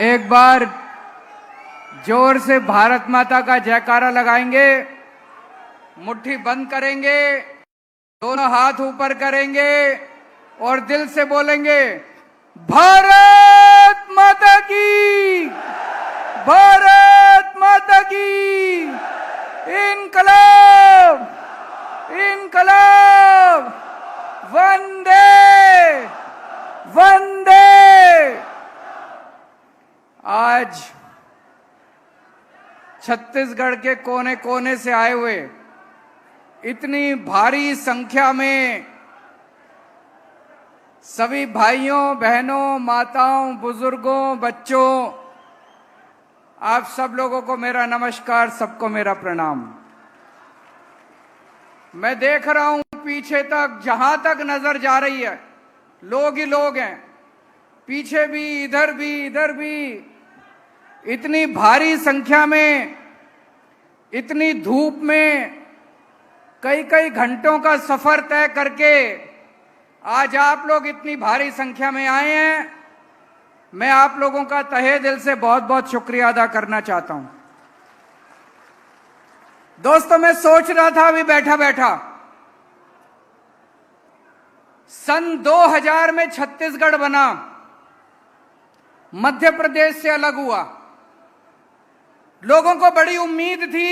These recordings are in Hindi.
एक बार जोर से भारत माता का जयकारा लगाएंगे, मुट्ठी बंद करेंगे, दोनों हाथ ऊपर करेंगे और दिल से बोलेंगे, भारत माता की, भारत माता की, इनकलाब, इनकलाब, वंदे वंदे। आज छत्तीसगढ़ के कोने कोने से आए हुए इतनी भारी संख्या में सभी भाइयों बहनों माताओं बुजुर्गों बच्चों, आप सब लोगों को मेरा नमस्कार, सबको मेरा प्रणाम। मैं देख रहा हूं पीछे तक, जहां तक नजर जा रही है लोग ही लोग हैं, पीछे भी इधर भी इतनी भारी संख्या में, इतनी धूप में कई कई घंटों का सफर तय करके आज आप लोग इतनी भारी संख्या में आए हैं। मैं आप लोगों का तहे दिल से बहुत बहुत शुक्रिया अदा करना चाहता हूं। दोस्तों, मैं सोच रहा था अभी बैठा बैठा, सन 2000 में छत्तीसगढ़ बना, मध्य प्रदेश से अलग हुआ। लोगों को बड़ी उम्मीद थी,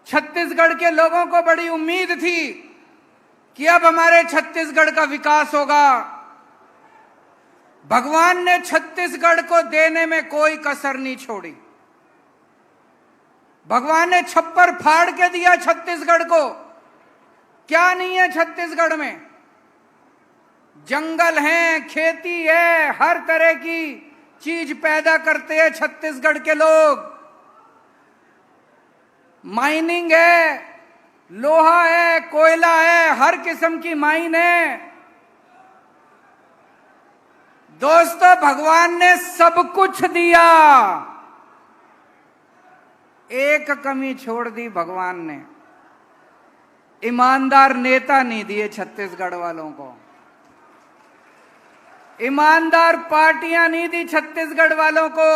छत्तीसगढ़ के लोगों को बड़ी उम्मीद थी कि अब हमारे छत्तीसगढ़ का विकास होगा। भगवान ने छत्तीसगढ़ को देने में कोई कसर नहीं छोड़ी। भगवान ने छप्पर फाड़ के दिया छत्तीसगढ़ को। क्या नहीं है छत्तीसगढ़ में? जंगल है, खेती है, हर तरह की चीज पैदा करते हैं छत्तीसगढ़ के लोग। माइनिंग है, लोहा है, कोयला है, हर किस्म की माइन है। दोस्तों, भगवान ने सब कुछ दिया, एक कमी छोड़ दी भगवान ने, ईमानदार नेता नहीं दिए छत्तीसगढ़ वालों को, ईमानदार पार्टियां नहीं दी छत्तीसगढ़ वालों को।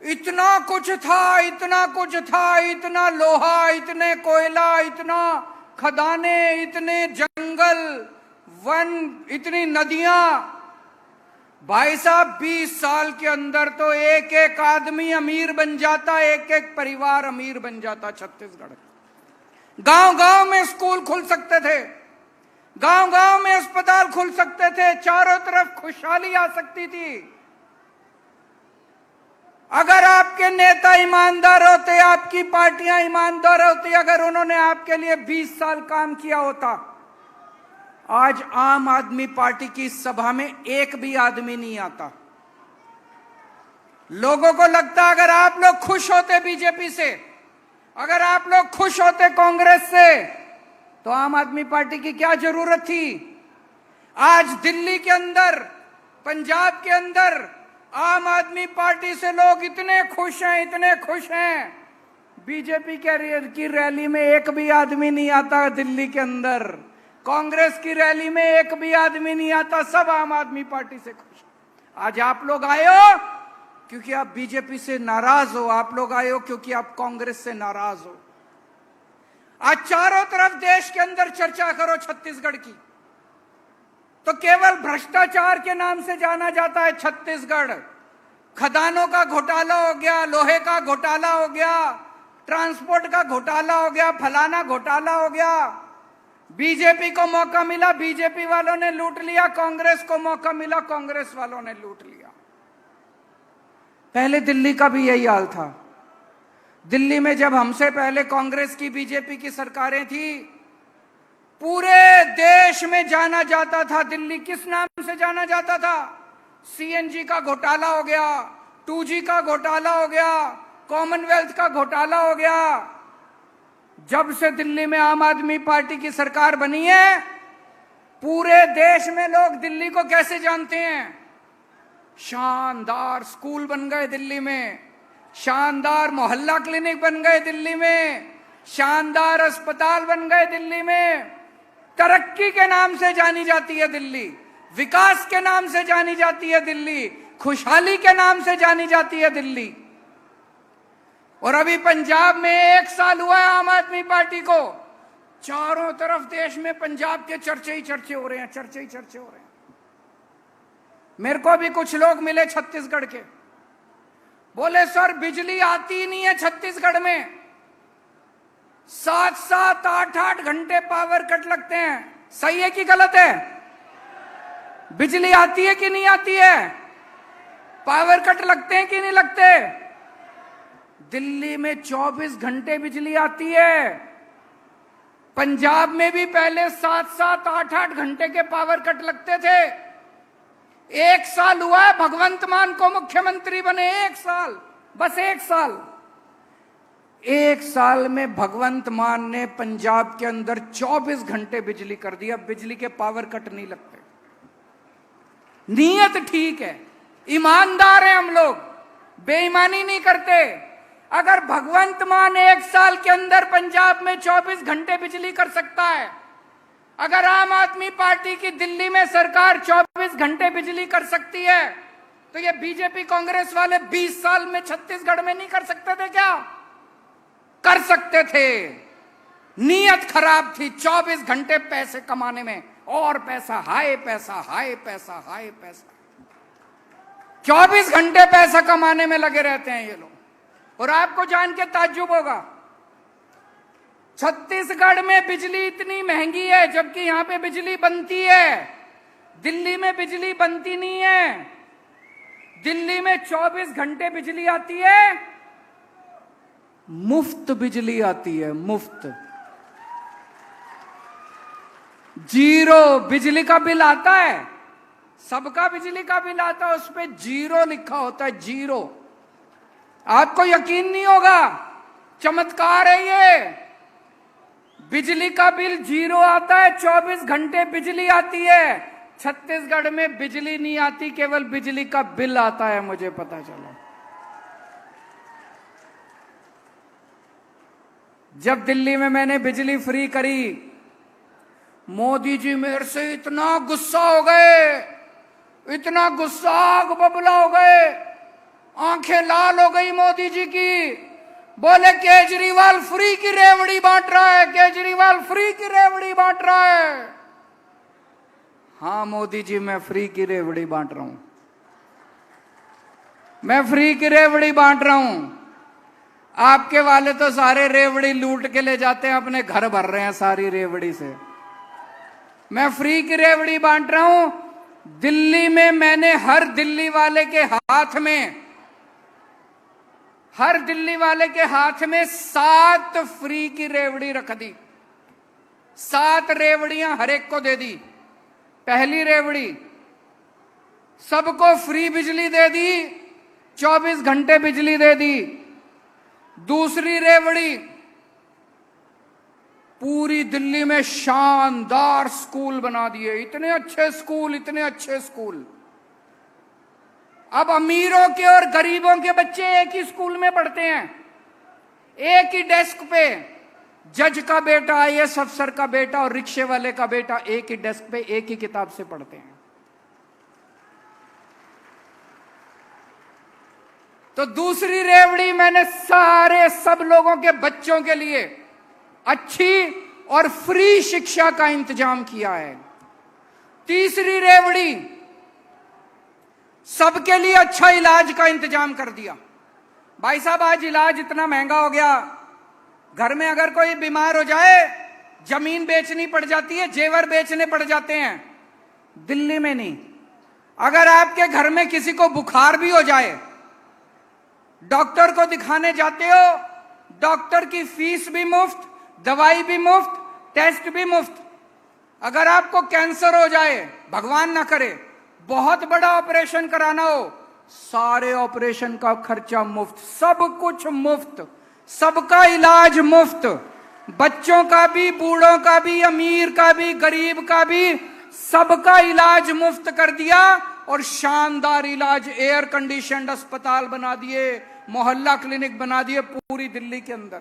इतना कुछ था, इतना कुछ था, इतना लोहा, इतने कोयला, इतना खदाने, इतने जंगल, वन, इतनी नदियां। भाई साहब, 20 साल के अंदर तो एक एक आदमी अमीर बन जाता, एक एक परिवार अमीर बन जाता छत्तीसगढ़। गांव गांव में स्कूल खुल सकते थे, गांव गांव में अस्पताल खुल सकते थे, चारों तरफ खुशहाली आ सकती थी। अगर आपके नेता ईमानदार होते, आपकी पार्टियां ईमानदार होती, अगर उन्होंने आपके लिए 20 साल काम किया होता, आज आम आदमी पार्टी की सभा में एक भी आदमी नहीं आता। लोगों को लगता अगर आप लोग खुश होते बीजेपी से, अगर आप लोग खुश होते कांग्रेस से, तो आम आदमी पार्टी की क्या जरूरत थी? आज दिल्ली के अंदर, पंजाब के अंदर आम आदमी पार्टी से लोग इतने खुश हैं, इतने खुश हैं, बीजेपी की रैली में एक भी आदमी नहीं आता। दिल्ली के अंदर कांग्रेस की रैली में एक भी आदमी नहीं आता, सब आम आदमी पार्टी से खुश। आज आप लोग आए हो क्योंकि आप बीजेपी से नाराज हो, आप लोग आए हो क्योंकि आप कांग्रेस से नाराज हो। आज चारों तरफ देश के अंदर चर्चा करो छत्तीसगढ़ की, तो केवल भ्रष्टाचार के नाम से जाना जाता है छत्तीसगढ़। खदानों का घोटाला हो गया, लोहे का घोटाला हो गया, ट्रांसपोर्ट का घोटाला हो गया, फलाना घोटाला हो गया। बीजेपी को मौका मिला, बीजेपी वालों ने लूट लिया, कांग्रेस को मौका मिला, कांग्रेस वालों ने लूट लिया। पहले दिल्ली का भी यही हाल था। दिल्ली में जब हमसे पहले कांग्रेस की बीजेपी की सरकारें थी, पूरे देश में जाना जाता था दिल्ली किस नाम से जाना जाता था? सीएनजी का घोटाला हो गया, 2G का घोटाला हो गया, कॉमनवेल्थ का घोटाला हो गया। जब से दिल्ली में आम आदमी पार्टी की सरकार बनी है, पूरे देश में लोग दिल्ली को कैसे जानते हैं? शानदार स्कूल बन गए दिल्ली में, शानदार मोहल्ला क्लिनिक बन गए दिल्ली में, शानदार अस्पताल बन गए दिल्ली में। तरक्की के नाम से जानी जाती है दिल्ली, विकास के नाम से जानी जाती है दिल्ली। खुशहाली के नाम से जानी जाती है दिल्ली। और अभी पंजाब में 1 साल हुआ है आम आदमी पार्टी को, चारों तरफ देश में पंजाब के चर्चे ही चर्चे हो रहे हैं, चर्चे ही चर्चे हो रहे हैं। मेरे को भी कुछ लोग मिले छत्तीसगढ़ के, बोले सर बिजली आती नहीं है छत्तीसगढ़ में, 7-7, 8-8 घंटे पावर कट लगते हैं। सही है कि गलत है? बिजली आती है कि नहीं आती है? पावर कट लगते हैं कि नहीं लगते? दिल्ली में 24 घंटे बिजली आती है। पंजाब में भी पहले 7-7, 8-8 घंटे के पावर कट लगते थे। 1 साल हुआ है भगवंत मान को मुख्यमंत्री बने, 1 साल, बस 1 साल। 1 साल में भगवंत मान ने पंजाब के अंदर 24 घंटे बिजली कर दिया। बिजली के पावर कट नहीं लगते। नीयत ठीक है, ईमानदार हैं हम लोग, बेईमानी नहीं करते। अगर भगवंत मान 1 साल के अंदर पंजाब में 24 घंटे बिजली कर सकता है, अगर आम आदमी पार्टी की दिल्ली में सरकार 24 घंटे बिजली कर सकती है, तो ये बीजेपी कांग्रेस वाले 20 साल में छत्तीसगढ़ में नहीं कर सकते थे क्या? कर सकते थे। नीयत खराब थी 24 घंटे पैसे कमाने में, और पैसा, हाय पैसा, हाय पैसा, हाय पैसा। 24 घंटे पैसा कमाने में लगे रहते हैं ये लोग। और आपको जान के ताज्जुब होगा, छत्तीसगढ़ में बिजली इतनी महंगी है जबकि यहां पे बिजली बनती है। दिल्ली में बिजली बनती नहीं है। दिल्ली में 24 घंटे बिजली आती है, मुफ्त बिजली आती है, मुफ्त, जीरो बिजली का बिल आता है। सबका बिजली का बिल आता है, उस पे जीरो लिखा होता है, जीरो। आपको यकीन नहीं होगा, चमत्कार है ये। बिजली का बिल जीरो आता है, 24 घंटे बिजली आती है। छत्तीसगढ़ में बिजली नहीं आती, केवल बिजली का बिल आता है, मुझे पता चला। जब दिल्ली में मैंने बिजली फ्री करी, मोदी जी मेरे से इतना गुस्सा हो गए, इतना गुस्सा, आग बबला हो गए, आंखें लाल हो गई मोदी जी की। बोले केजरीवाल फ्री की रेवड़ी बांट रहा है, केजरीवाल फ्री की रेवड़ी बांट रहा है। हाँ मोदी जी, मैं फ्री की रेवड़ी बांट रहा हूं, मैं फ्री की रेवड़ी बांट रहा हूं। आपके वाले तो सारे रेवड़ी लूट के ले जाते हैं, अपने घर भर रहे हैं सारी रेवड़ी से। मैं फ्री की रेवड़ी बांट रहा हूं। दिल्ली में मैंने हर दिल्ली वाले के हाथ में, हर दिल्ली वाले के हाथ में 7 फ्री की रेवड़ी रख दी। 7 रेवड़ियां हर एक को दे दी। पहली रेवड़ी, सबको फ्री बिजली दे दी, 24 घंटे बिजली दे दी। दूसरी रेवड़ी, पूरी दिल्ली में शानदार स्कूल बना दिए, इतने अच्छे स्कूल, इतने अच्छे स्कूल। अब अमीरों के और गरीबों के बच्चे एक ही स्कूल में पढ़ते हैं, एक ही डेस्क पे। जज का बेटा, आईएएस अफसर का बेटा और रिक्शे वाले का बेटा एक ही डेस्क पे एक ही किताब से पढ़ते हैं। तो दूसरी रेवड़ी मैंने सारे सब लोगों के बच्चों के लिए अच्छी और फ्री शिक्षा का इंतजाम किया है। तीसरी रेवड़ी, सबके लिए अच्छा इलाज का इंतजाम कर दिया। भाई साहब, आज इलाज इतना महंगा हो गया, घर में अगर कोई बीमार हो जाए जमीन बेचनी पड़ जाती है, जेवर बेचने पड़ जाते हैं। दिल्ली में नहीं। अगर आपके घर में किसी को बुखार भी हो जाए, डॉक्टर को दिखाने जाते हो, डॉक्टर की फीस भी मुफ्त, दवाई भी मुफ्त, टेस्ट भी मुफ्त। अगर आपको कैंसर हो जाए, भगवान ना करे, बहुत बड़ा ऑपरेशन कराना हो, सारे ऑपरेशन का खर्चा मुफ्त, सब कुछ मुफ्त, सबका इलाज मुफ्त। बच्चों का भी, बूढ़ों का भी, अमीर का भी, गरीब का भी, सबका इलाज मुफ्त कर दिया। और शानदार इलाज, एयर कंडीशनड अस्पताल बना दिए, मोहल्ला क्लिनिक बना दिए पूरी दिल्ली के अंदर।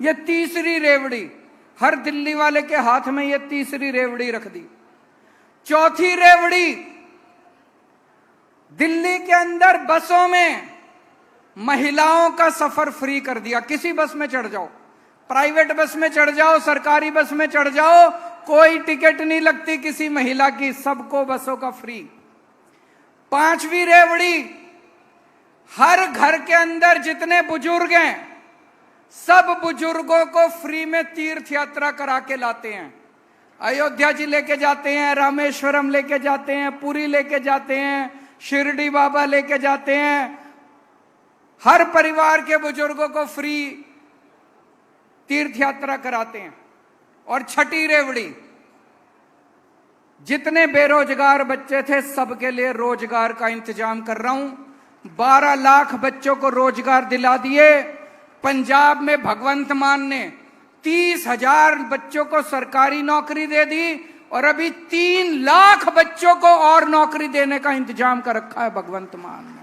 ये तीसरी रेवड़ी, हर दिल्ली वाले के हाथ में ये तीसरी रेवड़ी रख दी। चौथी रेवड़ी, दिल्ली के अंदर बसों में महिलाओं का सफर फ्री कर दिया। किसी बस में चढ़ जाओ, प्राइवेट बस में चढ़ जाओ, सरकारी बस में चढ़ जाओ, कोई टिकट नहीं लगती किसी महिला की, सबको बसों का फ्री। 5वीं रेवड़ी, हर घर के अंदर जितने बुजुर्ग हैं सब बुजुर्गों को फ्री में तीर्थ यात्रा करा के लाते हैं। अयोध्या जी लेके जाते हैं, रामेश्वरम लेके जाते हैं, पुरी लेके जाते हैं, शिरडी बाबा लेके जाते हैं। हर परिवार के बुजुर्गों को फ्री तीर्थ यात्रा कराते हैं। और छठी रेवड़ी, जितने बेरोजगार बच्चे थे सबके लिए रोजगार का इंतजाम कर रहा हूं। 12 लाख बच्चों को रोजगार दिला दिए। पंजाब में भगवंत मान ने 30,000 बच्चों को सरकारी नौकरी दे दी और अभी 3 लाख बच्चों को और नौकरी देने का इंतजाम कर रखा है भगवंत मान ने।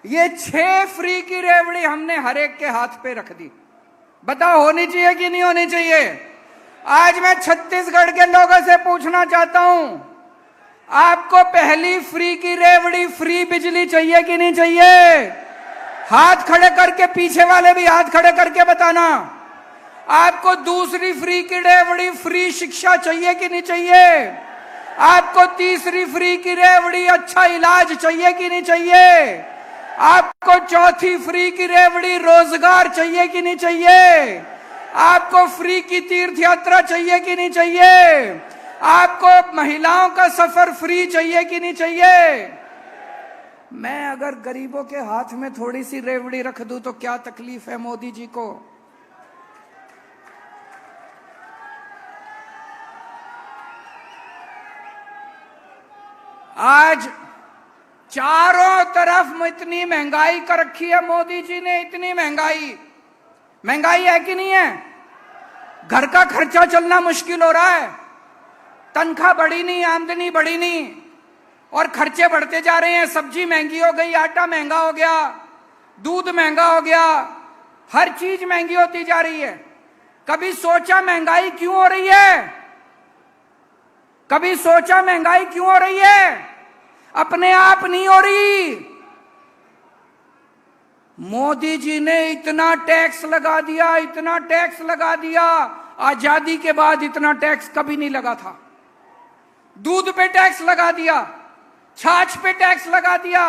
ये 6 फ्री की रेवड़ी हमने हर एक के हाथ पे रख दी। बताओ होनी चाहिए कि नहीं होनी चाहिए? आज मैं छत्तीसगढ़ के लोगों से पूछना चाहता हूं, आपको पहली फ्री की रेवड़ी फ्री बिजली चाहिए कि नहीं चाहिए? हाथ खड़े करके, पीछे वाले भी हाथ खड़े करके बताना। आपको दूसरी फ्री की रेवड़ी फ्री शिक्षा चाहिए कि नहीं चाहिए? आपको तीसरी फ्री की रेवड़ी अच्छा इलाज चाहिए कि नहीं चाहिए? आपको चौथी फ्री की रेवड़ी रोजगार चाहिए कि नहीं चाहिए? आपको फ्री की तीर्थ यात्रा चाहिए कि नहीं चाहिए? आपको महिलाओं का सफर फ्री चाहिए कि नहीं चाहिए? मैं अगर गरीबों के हाथ में थोड़ी सी रेवड़ी रख दूं तो क्या तकलीफ है मोदी जी को? आज चारों तरफ इतनी महंगाई कर रखी है मोदी जी ने, इतनी महंगाई है कि नहीं है? घर का खर्चा चलना मुश्किल हो रहा है, तनख्वाह बढ़ी नहीं, आमदनी बढ़ी नहीं और खर्चे बढ़ते जा रहे हैं। सब्जी महंगी हो गई, आटा महंगा हो गया, दूध महंगा हो गया, हर चीज महंगी होती जा रही है। कभी सोचा महंगाई क्यों हो रही है? कभी सोचा महंगाई क्यों हो रही है? अपने आप नहीं हो रही। मोदी जी ने इतना टैक्स लगा दिया, इतना टैक्स लगा दिया, आजादी के बाद इतना टैक्स कभी नहीं लगा था। दूध पे टैक्स लगा दिया, छाछ पे टैक्स लगा दिया,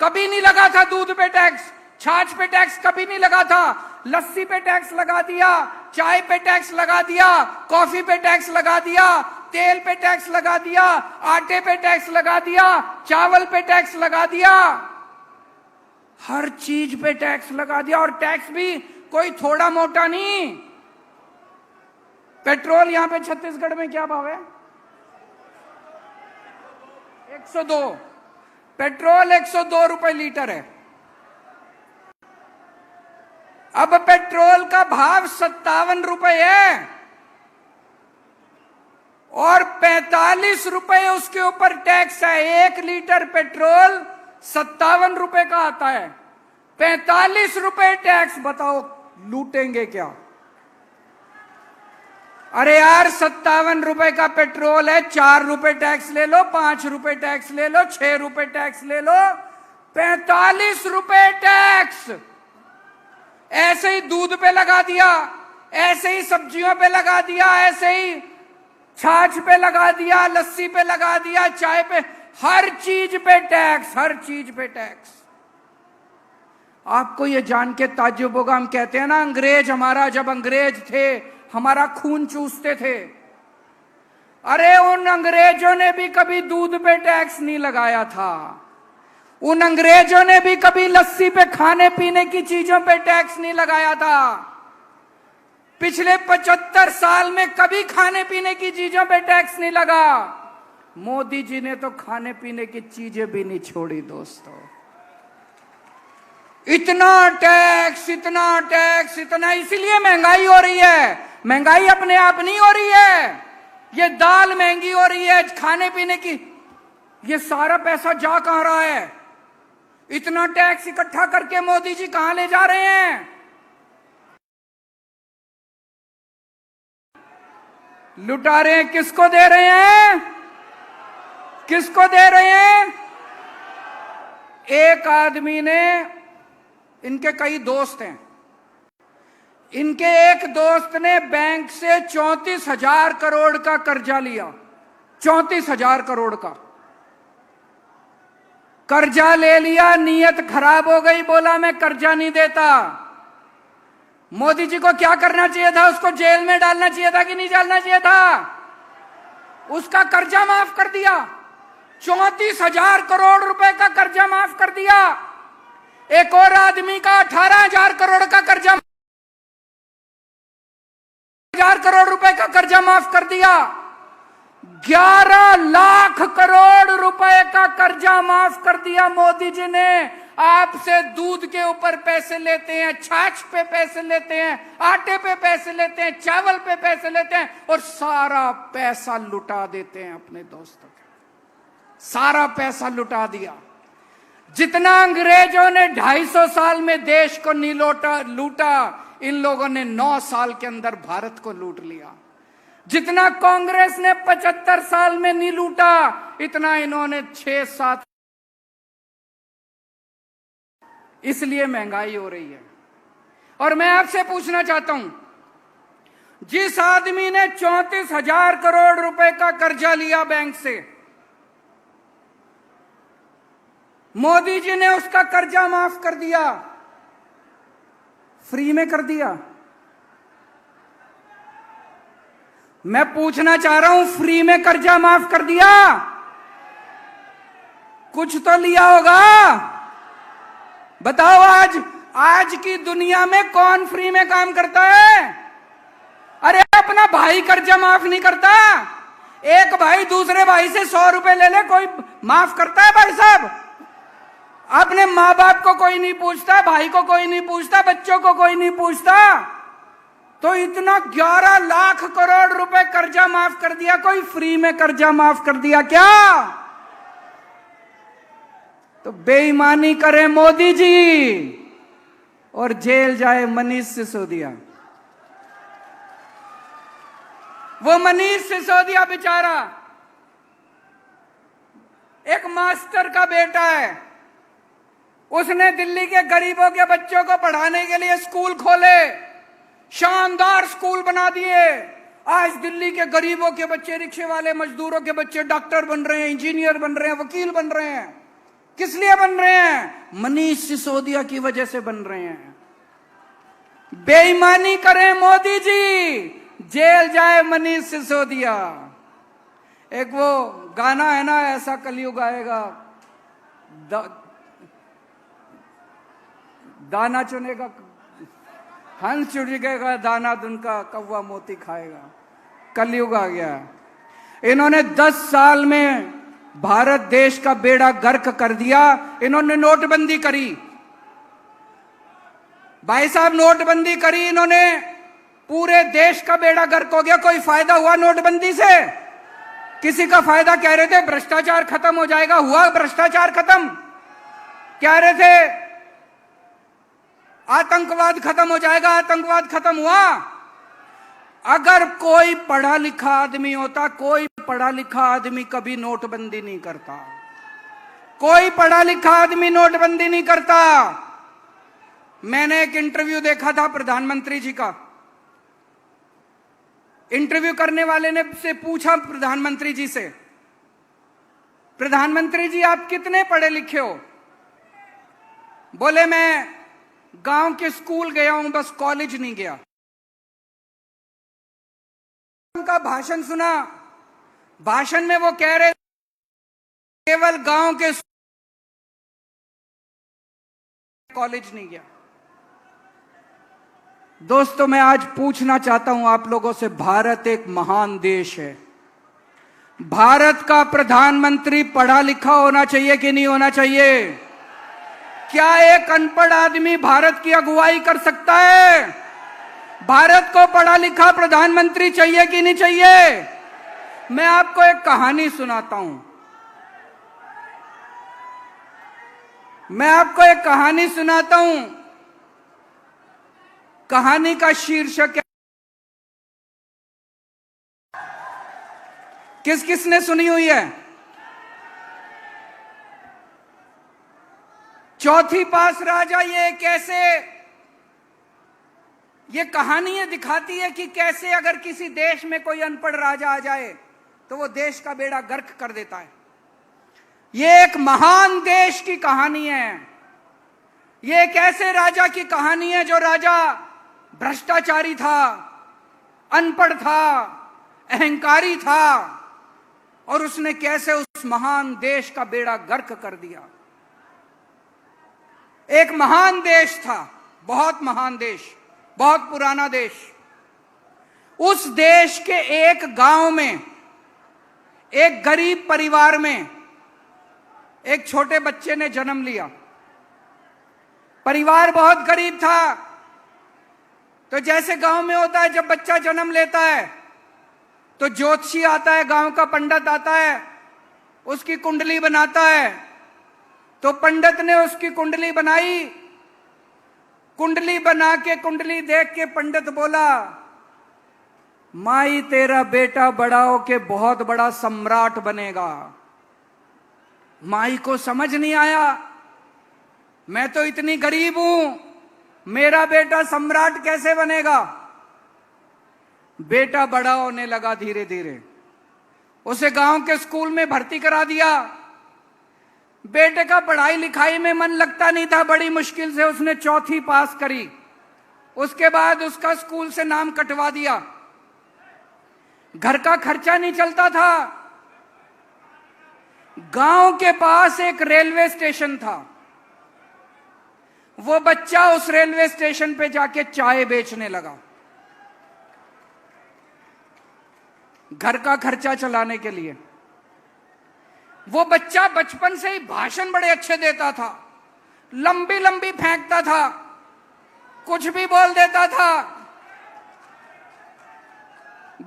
कभी नहीं लगा था दूध पे टैक्स, छाछ पे टैक्स कभी नहीं लगा था, लस्सी पे टैक्स लगा दिया, चाय पे टैक्स लगा दिया, कॉफी पे टैक्स लगा दिया, तेल पे टैक्स लगा दिया, आटे पे टैक्स लगा दिया, चावल पे टैक्स लगा दिया, हर चीज पे टैक्स लगा दिया। और टैक्स भी कोई थोड़ा मोटा नहीं। पेट्रोल यहां पे छत्तीसगढ़ में क्या भाव है? 102। पेट्रोल 102 रुपए लीटर है। अब पेट्रोल का भाव 57 रुपए है और 45 रुपए उसके ऊपर टैक्स है। 1 लीटर पेट्रोल 57 रुपए का आता है, 45 रुपए टैक्स। बताओ लूटेंगे क्या? अरे यार 57 रुपए का पेट्रोल है, 4 रुपए टैक्स ले लो, 5 रुपए टैक्स ले लो, 6 रुपए टैक्स ले लो, 45 रुपए टैक्स। ऐसे ही दूध पे लगा दिया, ऐसे ही सब्जियों पे लगा दिया, ऐसे ही छाछ पे लगा दिया, लस्सी पे लगा दिया, चाय पे, हर चीज पे टैक्स, हर चीज पे टैक्स। आपको ये जान के ताज्जुब होगा, हम कहते हैं ना अंग्रेज हमारा, जब अंग्रेज थे हमारा खून चूसते थे। अरे उन अंग्रेजों ने भी कभी दूध पे टैक्स नहीं लगाया था। उन अंग्रेजों ने भी कभी लस्सी पे, खाने पीने की चीजों पे टैक्स नहीं लगाया था। पिछले 75 साल में कभी खाने पीने की चीजों पे टैक्स नहीं लगा। मोदी जी ने तो खाने पीने की चीजें भी नहीं छोड़ी दोस्तों। इतना टैक्स, इतना टैक्स, इतना, इसीलिए महंगाई हो रही है। महंगाई अपने आप नहीं हो रही है, ये दाल महंगी हो रही है, खाने पीने की, ये सारा पैसा जा कहां रहा है? इतना टैक्स इकट्ठा करके मोदी जी कहां ले जा रहे हैं? लुटा रहे हैं, किसको दे रहे हैं? किसको दे रहे हैं? एक आदमी ने, इनके कई दोस्त हैं, इनके एक दोस्त ने बैंक से 34,000 करोड़ का कर्जा लिया। 34,000 करोड़ का कर्जा ले लिया, नीयत खराब हो गई, बोला मैं कर्जा नहीं देता। मोदी जी को क्या करना चाहिए था? उसको जेल में डालना चाहिए था कि नहीं डालना चाहिए था? उसका कर्जा माफ कर दिया। 34,000 करोड़ रुपए का कर्जा माफ कर दिया। एक और आदमी का 18,000 करोड़ का कर्जा, 1,000 करोड़ रुपए का कर्जा माफ कर दिया। 11 लाख करोड़ रुपए का कर्जा माफ कर दिया मोदी जी ने। आपसे दूध के ऊपर पैसे लेते हैं, छाछ पे पैसे लेते हैं, आटे पे पैसे लेते हैं, चावल पे पैसे लेते हैं और सारा पैसा लुटा देते हैं अपने दोस्तों के। सारा पैसा लुटा दिया। जितना अंग्रेजों ने 250 साल में देश को नहीं लूटा, इन लोगों ने 9 साल के अंदर भारत को लूट लिया। जितना कांग्रेस ने 75 साल में नहीं लूटा, इतना इन्होंने 6-7। इसलिए महंगाई हो रही है। और मैं आपसे पूछना चाहता हूं, जिस आदमी ने 34,000 करोड़ रुपए का कर्जा लिया बैंक से, मोदी जी ने उसका कर्जा माफ कर दिया, फ्री में कर दिया। मैं पूछना चाह रहा हूं, फ्री में कर्जा माफ कर दिया? कुछ तो लिया होगा। बताओ, आज की दुनिया में कौन फ्री में काम करता है? अरे अपना भाई कर्जा माफ नहीं करता। एक भाई दूसरे भाई से 100 रुपए ले ले, कोई माफ करता है? भाई साहब, अपने माँ बाप को कोई नहीं पूछता, भाई को कोई नहीं पूछता, बच्चों को कोई नहीं पूछता। तो इतना 11 लाख करोड़ रुपए कर्जा माफ कर दिया, कोई फ्री में कर्जा माफ कर दिया क्या? तो बेईमानी करे मोदी जी और जेल जाए मनीष सिसोदिया। वो मनीष सिसोदिया बेचारा एक मास्टर का बेटा है। उसने दिल्ली के गरीबों के बच्चों को पढ़ाने के लिए स्कूल खोले, शानदार स्कूल बना दिए। आज दिल्ली के गरीबों के बच्चे, रिक्शे वाले मजदूरों के बच्चे डॉक्टर बन रहे हैं, इंजीनियर बन रहे हैं, वकील बन रहे हैं। किस लिए बन रहे हैं? मनीष सिसोदिया की वजह से बन रहे हैं। बेईमानी करें मोदी जी, जेल जाए मनीष सिसोदिया। एक वो गाना है ना, ऐसा कलयुग आएगा, दाना चुनेगा हंस, चुनेगा दाना, दुनका कौवा मोती खाएगा। कलयुग आ गया। इन्होंने 10 साल में भारत देश का बेड़ा गर्क कर दिया। इन्होंने नोटबंदी करी। भाई साहब, नोटबंदी करी इन्होंने, पूरे देश का बेड़ा गर्क हो गया। कोई फायदा हुआ नोटबंदी से? किसी का फायदा? कह रहे थे भ्रष्टाचार खत्म हो जाएगा, हुआ भ्रष्टाचार खत्म? कह रहे थे आतंकवाद खत्म हो जाएगा, आतंकवाद खत्म हुआ? अगर कोई पढ़ा लिखा आदमी होता, कोई पढ़ा लिखा आदमी कभी नोटबंदी नहीं करता। कोई पढ़ा लिखा आदमी नोटबंदी नहीं करता। मैंने एक इंटरव्यू देखा था प्रधानमंत्री जी का। इंटरव्यू करने वाले ने से पूछा प्रधानमंत्री जी से, प्रधानमंत्री जी आप कितने पढ़े लिखे हो? बोले मैं गांव के स्कूल गया हूं, बस कॉलेज नहीं गया। उनका भाषण सुना। भाषण में वो कह रहे केवल गांव के कॉलेज नहीं गया। दोस्तों, मैं आज पूछना चाहता हूं आप लोगों से, भारत एक महान देश है। भारत का प्रधानमंत्री पढ़ा लिखा होना चाहिए कि नहीं होना चाहिए? क्या एक अनपढ़ आदमी भारत की अगुवाई कर सकता है? भारत को पढ़ा लिखा प्रधानमंत्री चाहिए कि नहीं चाहिए? मैं आपको एक कहानी सुनाता हूं। मैं आपको एक कहानी सुनाता हूं। कहानी का शीर्षक है, किस किस ने सुनी हुई है? चौथी पास राजा ये कैसे, ये कहानियां दिखाती है कि कैसे अगर किसी देश में कोई अनपढ़ राजा आ जाए तो वो देश का बेड़ा गर्क कर देता है। ये एक महान देश की कहानी है। ये एक ऐसे राजा की कहानी है जो राजा भ्रष्टाचारी था, अनपढ़ था, अहंकारी था, और उसने कैसे उस महान देश का बेड़ा गर्क कर दिया। एक महान देश था, बहुत महान देश, बहुत पुराना देश। उस देश के एक गांव में, एक गरीब परिवार में एक छोटे बच्चे ने जन्म लिया। परिवार बहुत गरीब था। तो जैसे गांव में होता है, जब बच्चा जन्म लेता है तो ज्योतिषी आता है, गांव का पंडित आता है, उसकी कुंडली बनाता है। तो पंडित ने उसकी कुंडली बनाई। कुंडली बना के, कुंडली देख के पंडित बोला, माई तेरा बेटा बड़ा हो के बहुत बड़ा सम्राट बनेगा। माई को समझ नहीं आया, मैं तो इतनी गरीब हूं, मेरा बेटा सम्राट कैसे बनेगा। बेटा बड़ा होने लगा धीरे धीरे। उसे गांव के स्कूल में भर्ती करा दिया। बेटे का पढ़ाई लिखाई में मन लगता नहीं था। बड़ी मुश्किल से उसने चौथी पास करी। उसके बाद उसका स्कूल से नाम कटवा दिया। घर का खर्चा नहीं चलता था। गांव के पास एक रेलवे स्टेशन था। वो बच्चा उस रेलवे स्टेशन पे जाके चाय बेचने लगा, घर का खर्चा चलाने के लिए। वो बच्चा बचपन से ही भाषण बड़े अच्छे देता था, लंबी लंबी फेंकता था, कुछ भी बोल देता था।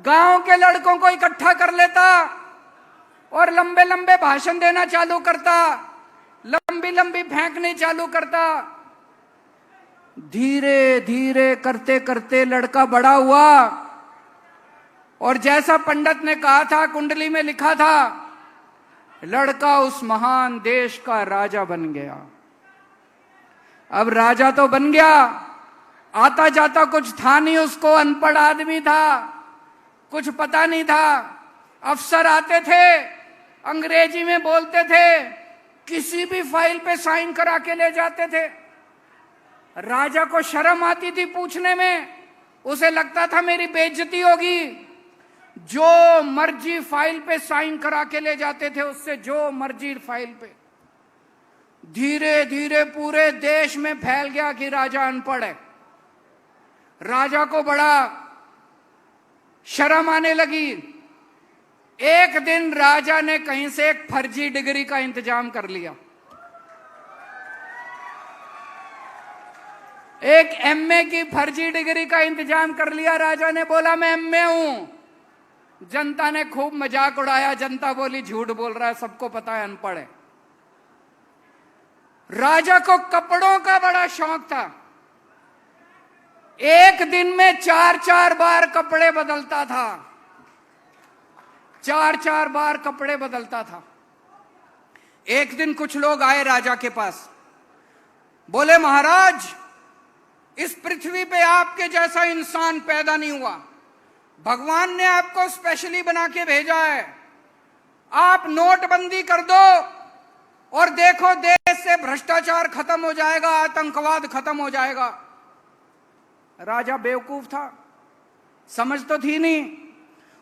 गांव के लड़कों को इकट्ठा कर लेता और लंबे लंबे भाषण देना चालू करता, लंबी लंबी फेंकनी चालू करता। धीरे धीरे करते करते लड़का बड़ा हुआ और जैसा पंडित ने कहा था, कुंडली में लिखा था, लड़का उस महान देश का राजा बन गया। अब राजा तो बन गया, आता जाता कुछ था नहीं उसको, अनपढ़ आदमी था, कुछ पता नहीं था। अफसर आते थे, अंग्रेजी में बोलते थे, किसी भी फाइल पे साइन करा के ले जाते थे। राजा को शर्म आती थी पूछने में, उसे लगता था मेरी बेइज्जती होगी। जो मर्जी फाइल पे साइन करा के ले जाते थे उससे, जो मर्जी फाइल पे। धीरे धीरे पूरे देश में फैल गया कि राजा अनपढ़ है। राजा को बड़ा शर्म आने लगी। एक दिन राजा ने कहीं से एक फर्जी डिग्री का इंतजाम कर लिया। एक एमए की फर्जी डिग्री का इंतजाम कर लिया। राजा ने बोला मैं एमए हूं। जनता ने खूब मजाक उड़ाया। जनता बोली झूठ बोल रहा है, सबको पता है अनपढ़ है। राजा को कपड़ों का बड़ा शौक था। एक दिन में 4-4 बार कपड़े बदलता था, 4-4 बार कपड़े बदलता था। एक दिन कुछ लोग आए राजा के पास, बोले महाराज, इस पृथ्वी पे आपके जैसा इंसान पैदा नहीं हुआ, भगवान ने आपको स्पेशली बना के भेजा है। आप नोटबंदी कर दो और देखो देश से भ्रष्टाचार खत्म हो जाएगा, आतंकवाद खत्म हो जाएगा। राजा बेवकूफ था, समझ तो थी नहीं।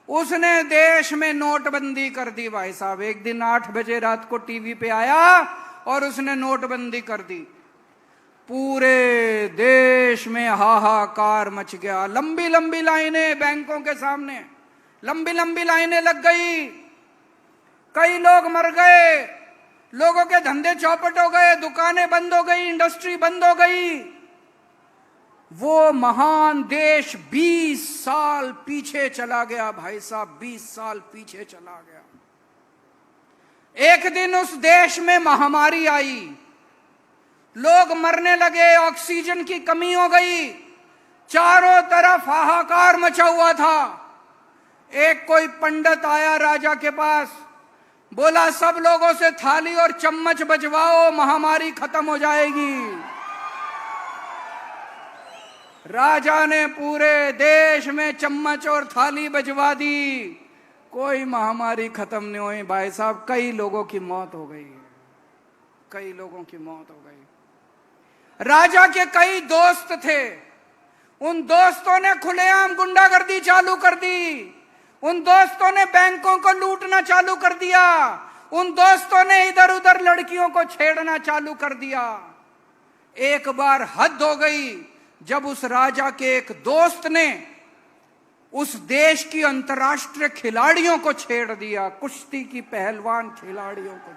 उसने देश में नोटबंदी कर दी भाई साहब। एक दिन 8 बजे रात को टीवी पे आया और उसने नोटबंदी कर दी। पूरे देश में हाहाकार मच गया। लंबी लंबी लाइनें बैंकों के सामने, लंबी लंबी लाइनें लग गई। कई लोग मर गए, लोगों के धंधे चौपट हो गए, दुकानें बंद हो गई, इंडस्ट्री बंद हो गई। वो महान देश 20 साल पीछे चला गया भाई साहब, 20 साल पीछे चला गया। एक दिन उस देश में महामारी आई, लोग मरने लगे, ऑक्सीजन की कमी हो गई, चारों तरफ हाहाकार मचा हुआ था। एक कोई पंडित आया राजा के पास, बोला सब लोगों से थाली और चम्मच बजवाओ, महामारी खत्म हो जाएगी। राजा ने पूरे देश में चम्मच और थाली बजवा दी, कोई महामारी खत्म नहीं हुई। भाई साहब, कई लोगों की मौत हो गई, कई लोगों की मौत हो गई। राजा के कई दोस्त थे, उन दोस्तों ने खुलेआम गुंडागर्दी चालू कर दी, उन दोस्तों ने बैंकों को लूटना चालू कर दिया, उन दोस्तों ने इधर उधर लड़कियों को छेड़ना चालू कर दिया। एक बार हद हो गई जब उस राजा के एक दोस्त ने उस देश की अंतर्राष्ट्रीय खिलाड़ियों को छेड़ दिया, कुश्ती की पहलवान खिलाड़ियों को।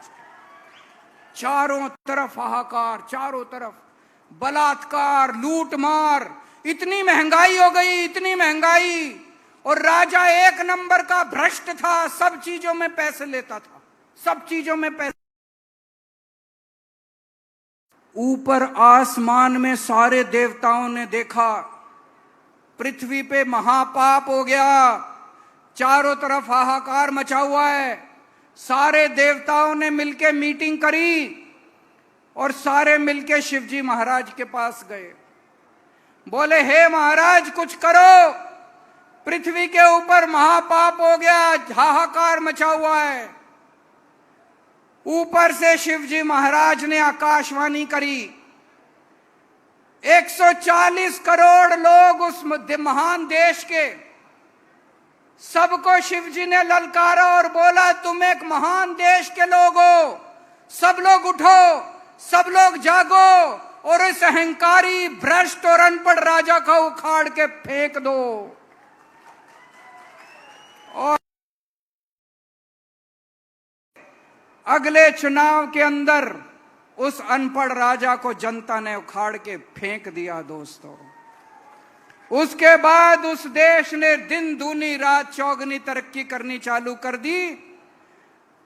चारों तरफ हाहाकार, चारों तरफ बलात्कार, लूटमार, इतनी महंगाई हो गई, इतनी महंगाई। और राजा एक नंबर का भ्रष्ट था, सब चीजों में पैसे लेता था, सब चीजों में पैसे। ऊपर आसमान में सारे देवताओं ने देखा, पृथ्वी पे महापाप हो गया, चारों तरफ हाहाकार मचा हुआ है। सारे देवताओं ने मिलके मीटिंग करी और सारे मिलके शिवजी महाराज के पास गए। बोले, हे महाराज कुछ करो, पृथ्वी के ऊपर महापाप हो गया, हाहाकार मचा हुआ है। ऊपर से शिवजी महाराज ने आकाशवाणी करी, 140 करोड़ लोग उस महान देश के, सबको शिवजी ने ललकारा और बोला, तुम एक महान देश के लोग हो, सब लोग उठो, सब लोग जागो और इस अहंकारी, भ्रष्ट और अनपढ़ राजा को उखाड़ के फेंक दो। और अगले चुनाव के अंदर उस अनपढ़ राजा को जनता ने उखाड़ के फेंक दिया दोस्तों। उसके बाद उस देश ने दिन दूनी रात चौगनी तरक्की करनी चालू कर दी।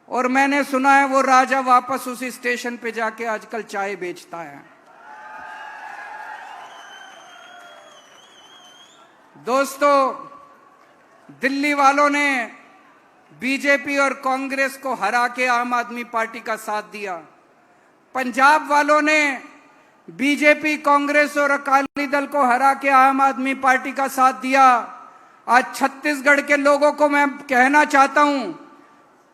और मैंने सुना है वो राजा वापस उसी स्टेशन पे जाके आजकल चाय बेचता है। दोस्तों, दिल्ली वालों ने बीजेपी और कांग्रेस को हरा के आम आदमी पार्टी का साथ दिया। पंजाब वालों ने बीजेपी, कांग्रेस और अकाली दल को हरा के आम आदमी पार्टी का साथ दिया। आज छत्तीसगढ़ के लोगों को मैं कहना चाहता हूं,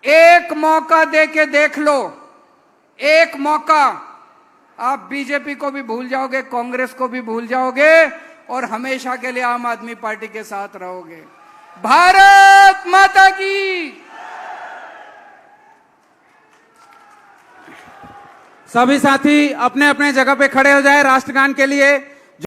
एक मौका दे के देख लो, एक मौका। आप बीजेपी को भी भूल जाओगे, कांग्रेस को भी भूल जाओगे और हमेशा के लिए आम आदमी पार्टी के साथ रहोगे। भारत माता की। सभी साथी अपने अपने जगह पे खड़े हो जाए राष्ट्रगान के लिए।